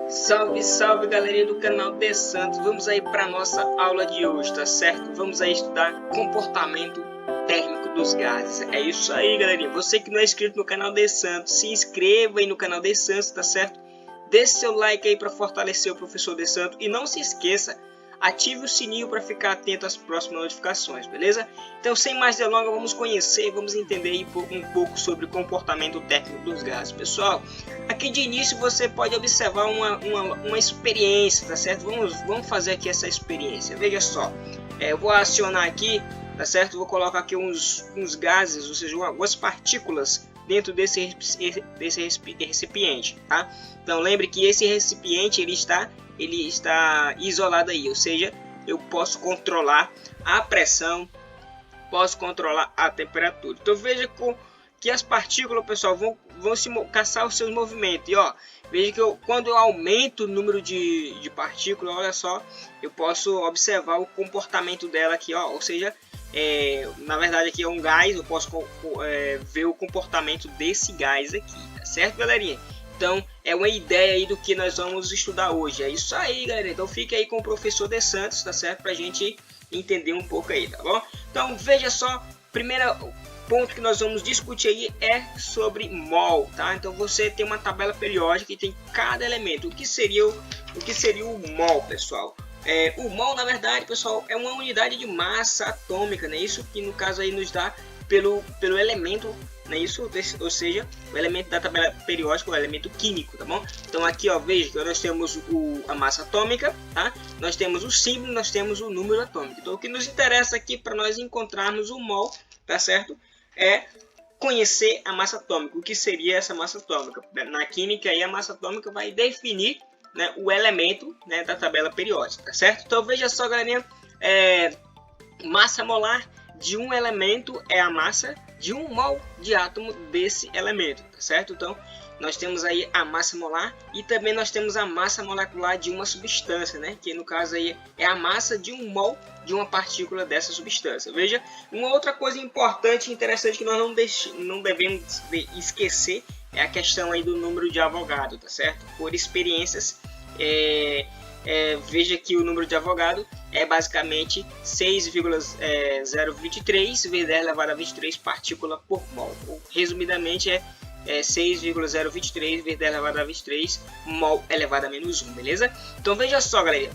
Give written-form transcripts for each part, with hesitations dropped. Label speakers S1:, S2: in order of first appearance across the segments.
S1: Salve, salve galerinha do canal De Santos. Vamos aí para nossa aula de hoje, tá certo? Vamos aí estudar comportamento térmico dos gases. É isso aí, galerinha. Você que não é inscrito no canal De Santos, se inscreva aí no canal De Santos, tá certo? Deixe seu like aí para fortalecer o professor De Santos e não se esqueça, ative o sininho para ficar atento às próximas notificações, beleza? Então, sem mais delongas, vamos conhecer, vamos entender aí um pouco sobre o comportamento térmico dos gases. Pessoal, aqui de início você pode observar uma experiência, tá certo? Vamos fazer aqui essa experiência. Veja só, eu vou acionar aqui, tá certo? Vou colocar aqui uns gases, ou seja, algumas partículas dentro desse recipiente, tá? Então lembre que esse recipiente ele está isolado aí, ou seja, eu posso controlar a pressão, posso controlar a temperatura. Então veja que as partículas, pessoal, vão se caçar os seus movimentos. E ó, veja que quando eu aumento o número de partículas, olha só, eu posso observar o comportamento dela aqui, ó, ou seja, na verdade aqui é um gás, eu posso ver o comportamento desse gás aqui, tá certo, galerinha? Então é uma ideia aí do que nós vamos estudar hoje. É isso aí, galera. Então fique aí com o professor De Santos, tá certo? Pra gente entender um pouco aí, tá bom? Então veja só, primeiro ponto que nós vamos discutir aí é sobre mol, tá? Então você tem uma tabela periódica que tem cada elemento. O que seria o mol, pessoal? O mol, na verdade, pessoal, é uma unidade de massa atômica, né? Isso que no caso aí nos dá pelo elemento, né? Isso, ou seja, o elemento da tabela periódica, o elemento químico, tá bom? Então aqui, ó, veja que nós temos a massa atômica, tá? Nós temos o símbolo, nós temos o número atômico. Então o que nos interessa aqui para nós encontrarmos o mol, tá certo? É conhecer a massa atômica. O que seria essa massa atômica? Na química aí a massa atômica vai definir, né, o elemento, né, da tabela periódica, tá certo? Então veja só, galerinha, massa molar de um elemento é a massa de um mol de átomo desse elemento, tá certo? Então nós temos aí a massa molar e também nós temos a massa molecular de uma substância, né? Que no caso aí é a massa de um mol de uma partícula dessa substância. Veja, uma outra coisa importante e interessante que nós não devemos esquecer é a questão aí do número de Avogadro, tá certo? Por experiências, veja que o número de Avogadro é basicamente 6,023 vezes 10 elevado a 23 partículas por mol. Resumidamente é 6,023 vezes 10 elevado a 23 mol elevado a menos 1, beleza? Então veja só, galera,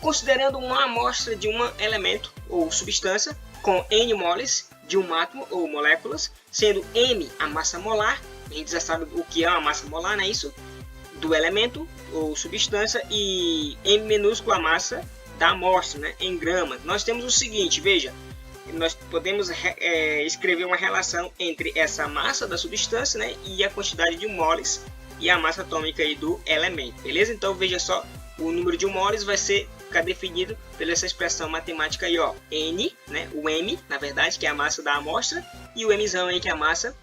S1: considerando uma amostra de um elemento ou substância com N moles de um átomo ou moléculas, sendo M a massa molar, a gente já sabe o que é uma massa molar, não é isso? Do elemento ou substância, e M minúsculo a massa da amostra, né, em gramas. Nós temos o seguinte, veja, nós podemos escrever uma relação entre essa massa da substância, né, e a quantidade de moles e a massa atômica aí do elemento, beleza? Então veja só, o número de moles vai ficar definido pela essa expressão matemática aí, ó, N, né, o M, na verdade, que é a massa da amostra, e o Mzão aí, que é a massa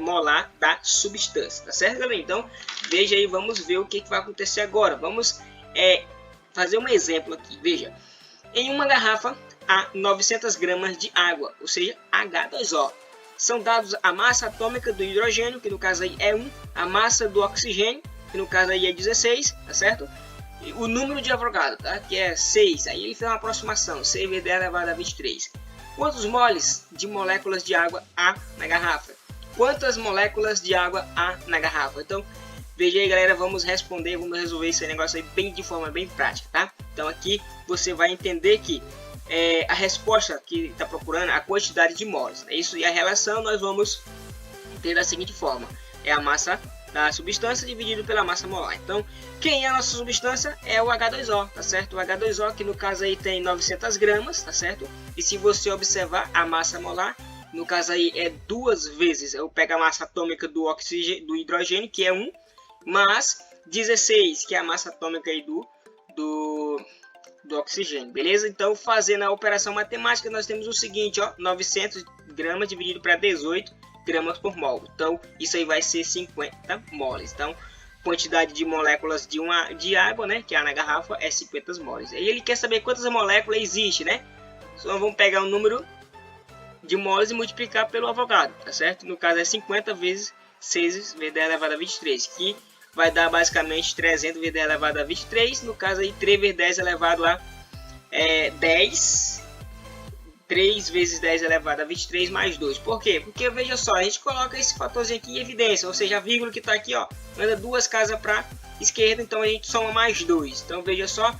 S1: molar da substância, tá certo, galera? Então veja aí, vamos ver o que vai acontecer agora. Vamos fazer um exemplo aqui. Veja, em uma garrafa há 900 gramas de água, ou seja, H2O. São dados a massa atômica do hidrogênio, que no caso aí é 1, a massa do oxigênio, que no caso aí é 16, tá certo? E o número de Avogadro, tá? Que é 6, aí ele fez uma aproximação, 6 vezes 10 elevado a 23. Quantos moles de moléculas de água há na garrafa? Quantas moléculas de água há na garrafa? Então, veja aí, galera, vamos resolver esse negócio aí de forma bem prática, tá? Então aqui você vai entender que a resposta que está procurando a quantidade de moles, é isso, e a relação nós vamos ter da seguinte forma: é a massa da substância dividido pela massa molar. Então, quem é a nossa substância? É o H2O, tá certo? O H2O, que no caso aí tem 900 gramas, tá certo? E se você observar a massa molar, no caso aí é 2 vezes, eu pego a massa atômica do hidrogênio, que é 1, mais 16, que é a massa atômica aí do oxigênio, beleza? Então, fazendo a operação matemática, nós temos o seguinte, ó, 900 gramas dividido para 18 gramas por mol. Então, isso aí vai ser 50 moles. Então, quantidade de moléculas de água, né, que há na garrafa, é 50 moles. Aí ele quer saber quantas moléculas existem, né? Então, vamos pegar o número de moles e multiplicar pelo Avogadro, tá certo? No caso é 50 vezes 6 vezes 10 elevado a 23, que vai dar basicamente 300 vezes 10 elevado a 23, no caso aí 3 vezes 10 elevado a 10, 3 vezes 10 elevado a 23 mais 2. Por quê? Porque veja só, a gente coloca esse fatorzinho aqui em evidência, ou seja, a vírgula que está aqui, ó, anda 2 casas para esquerda, então a gente soma mais 2. Então veja só,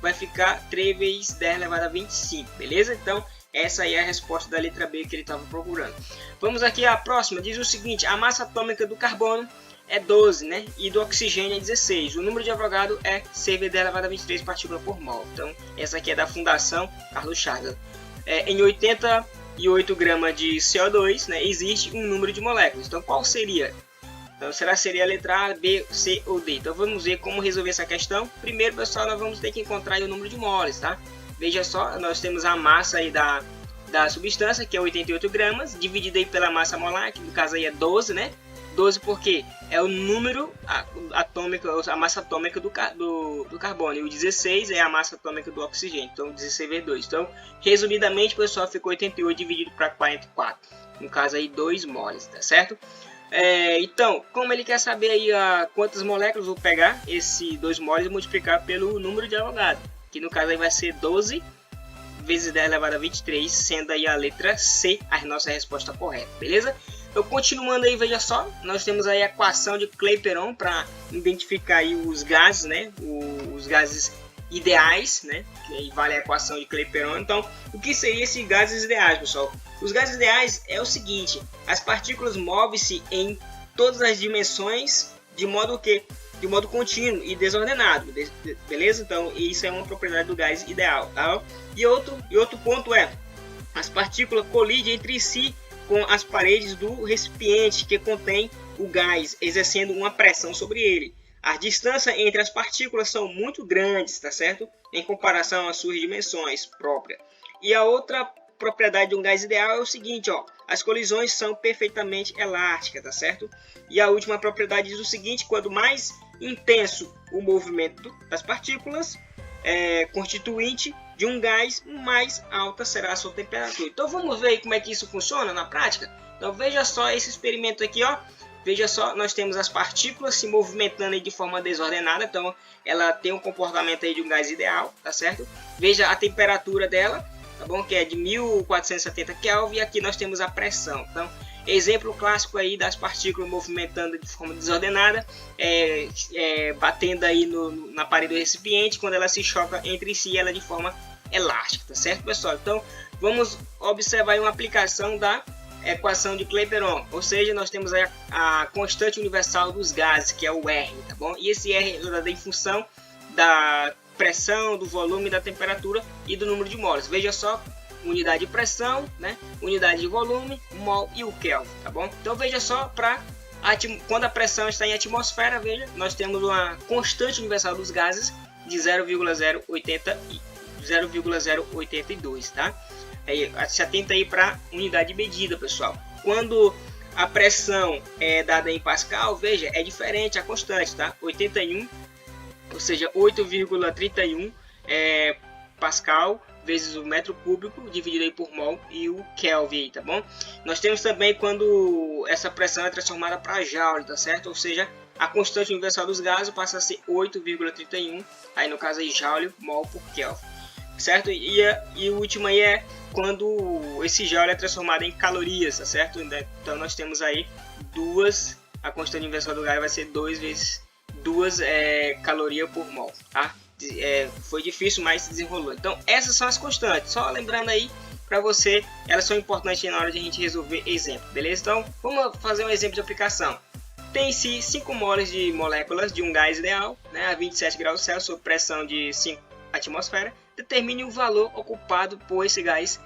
S1: vai ficar 3 vezes 10 elevado a 25, beleza? Então essa aí é a resposta da letra B que ele estava procurando. Vamos aqui à próxima, diz o seguinte: a massa atômica do carbono é 12, né? E do oxigênio é 16. O número de Avogadro é 6 vezes 10 elevado a 23 partículas por mol. Então essa aqui é da Fundação Carlos Chagas. Em 88 gramas de CO2, né, existe um número de moléculas. Então qual seria? Então seria a letra A, B, C ou D. Então vamos ver como resolver essa questão. Primeiro, pessoal, nós vamos ter que encontrar aí o número de moles, tá? Veja só, nós temos a massa aí da substância, que é 88 gramas, dividida aí pela massa molar, que no caso aí é 12, né? 12 porque é o número atômico, a massa atômica do carbono, e o 16 é a massa atômica do oxigênio, então 16 vezes 2. Então, resumidamente, pessoal, ficou 88 dividido para 44, no caso aí 2 moles, tá certo? Então, como ele quer saber aí quantas moléculas, vou pegar esse 2 moles e multiplicar pelo número de Avogadro, que no caso aí vai ser 12 vezes 10 elevado a 23, sendo aí a letra C a nossa resposta correta, beleza? Então, continuando aí, veja só, nós temos aí a equação de Clapeyron para identificar aí os gases, né? Os gases ideais, né? Que aí vale a equação de Clapeyron. Então, o que seriam esses gases ideais, pessoal? Os gases ideais é o seguinte: as partículas movem-se em todas as dimensões de modo contínuo e desordenado, beleza? Então, isso é uma propriedade do gás ideal, tá? E outro ponto é: as partículas colidem entre si com as paredes do recipiente que contém o gás, exercendo uma pressão sobre ele. As distâncias entre as partículas são muito grandes, tá certo? Em comparação às suas dimensões próprias. E a outra propriedade de um gás ideal é o seguinte, ó: as colisões são perfeitamente elásticas, tá certo? E a última propriedade diz o seguinte: quanto mais intenso o movimento das partículas constituinte de um gás, mais alta será a sua temperatura. Então vamos ver aí como é que isso funciona na prática. Então veja só esse experimento aqui, ó. Veja só, nós temos as partículas se movimentando aí de forma desordenada, então ela tem um comportamento aí de um gás ideal, tá certo? Veja a temperatura dela, tá bom? Que é de 1470 Kelvin, e aqui nós temos a pressão. Então, exemplo clássico aí das partículas movimentando de forma desordenada, batendo aí na parede do recipiente. Quando ela se choca entre si, ela de forma elástica, tá certo, pessoal? Então, vamos observar aí uma aplicação da equação de Clapeyron, ou seja, nós temos aí a constante universal dos gases, que é o R, tá bom? E esse R é dado em função da pressão, do volume, da temperatura e do número de moles. Veja só, unidade de pressão, né? Unidade de volume, mol e o Kelvin, tá bom? Então veja só, quando a pressão está em atmosfera, veja, nós temos uma constante universal dos gases de 0,082, tá? Se atenta aí para unidade de medida, pessoal. Quando a pressão é dada em Pascal, veja, é diferente a constante, tá? 81, ou seja, 8,31 Pascal vezes o metro cúbico dividido aí por mol e o Kelvin, tá bom? Nós temos também quando essa pressão é transformada para joule, tá certo? Ou seja, a constante universal dos gases passa a ser 8,31, aí no caso aí joule mol por Kelvin, certo? E o último aí é quando esse joule é transformado em calorias, tá certo? Então nós temos aí a constante universal do gás vai ser 2 calorias por mol, tá? Foi difícil, mas se desenrolou. Então essas são as constantes, só lembrando aí para você, elas são importantes na hora de a gente resolver exemplo, beleza? Então vamos fazer um exemplo de aplicação. Tem-se 5 moles de moléculas de um gás ideal, né, a 27 graus Celsius, sob pressão de 5 atmosferas. Determine o valor ocupado por esse gás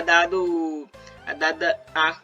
S1: dada a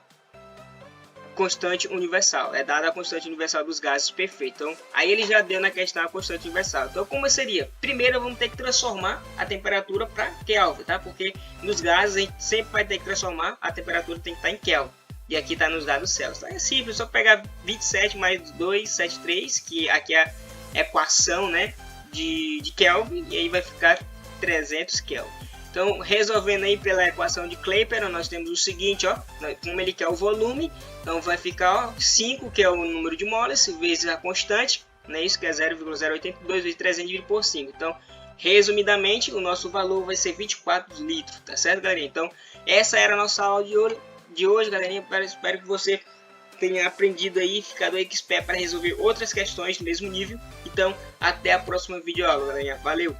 S1: constante universal. Dada a constante universal dos gases, perfeito. Então, aí ele já deu na questão a constante universal. Então, como seria? Primeiro, vamos ter que transformar a temperatura para Kelvin, tá? Porque nos gases a gente sempre vai ter que transformar, a temperatura tem que estar em Kelvin. E aqui está nos graus Celsius. Então, é simples, só pegar 27 mais 273, que aqui é a equação, né, de Kelvin, e aí vai ficar 300 Kelvin. Então, resolvendo aí pela equação de Clapeyron, nós temos o seguinte, ó, como ele quer o volume, então vai ficar, ó, 5, que é o número de moles, vezes a constante, né? Isso que é 0,082 vezes 300 dividido por 5. Então, resumidamente, o nosso valor vai ser 24 litros, tá certo, galerinha? Então, essa era a nossa aula de hoje, galerinha. Espero que você tenha aprendido aí, ficado aí expert para resolver outras questões do mesmo nível. Então, até a próxima videoaula, galerinha. Valeu!